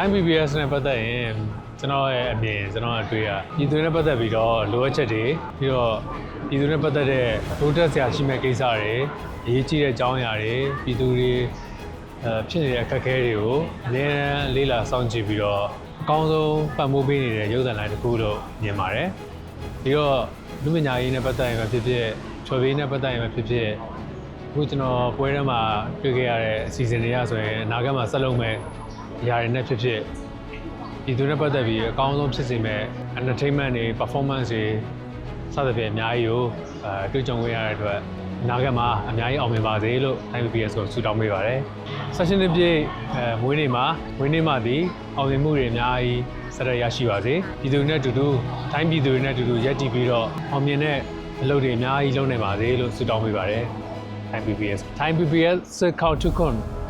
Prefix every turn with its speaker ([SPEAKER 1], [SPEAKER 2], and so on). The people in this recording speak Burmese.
[SPEAKER 1] Time PBS နဲ့ပတ်သက်ရင်ကျွန်တော်ရဲ့အမြင်ကျွန်တော်အတွေ့အကြုံပြည်သူနဲ့ပတ်သက်ပြီးတော့လိုအပ်ချက်တွေပြီးတော့ပြည်သူနဲ့ပတ်သက်တဲ့တိုးတက်စရာရှိမဲ့ကိစ္စတွေအရေးကြီးတဲ့အကြောင်းအရာတွေပြည်သူတွေဖြစ်နေတဲ့အခက်အခဲတွေကိုအများအားလေးလာစောင့်ကြည့်ပြီးတော့အကောင်းဆုံးပတ်မိုးပေးနေတဲ့ရုပ်သံလိုင်းတစ်ခုလို့မြင်ပါတယ်ပြီးတော့လူပညာရေးနဲ့ပတ်သက်ရင်ဖြစ်ဖြစ်ချော်ပေးနဲ့ပတ်သက်ရင်ဖြစ်ဖြစ်အခုကျွန်တော်ပွဲထဲမှာတွေ့ခဲ့ရတဲ့အစီအစဉ်တွေကဆိုရင်အနာဂတ်မှာဆက်လုပ်မယ်အရာတွေနဲ့ဖြစ်ဖြစ်ဒီသူနဲ့ပတ်သက်ပြီးအကောင်းဆုံးဖြစ်စေမဲ့ entertainment တွေ performance တွေစသဖြင့်အများကြီးကိုတွေ့ကြုံခဲ့ရတဲ့အတွက်အနာဂတ်မှာအများကြီးအောင်မြင်ပါစေလို့ Time PBS ကိုဆုတောင်းပေးပါတယ်။ Session တစ်ပြည့်မွေးနေ့မှာဒီအောင်မြင်မှုတွေအများကြီးဆက်ရရှိပါစေ။ပြည်သူနဲ့အတူတူ Time ပြည်သူတွေနဲ့အတူတူရပ်တည်ပြီးတော့အောင်မြင်တဲ့အလုပ်တွေအများကြီးလုပ်နိုင်ပါစေလို့ဆုတောင်းပေးပါတယ်။ Time PBS စစ်ခေါက်ထုခွန်း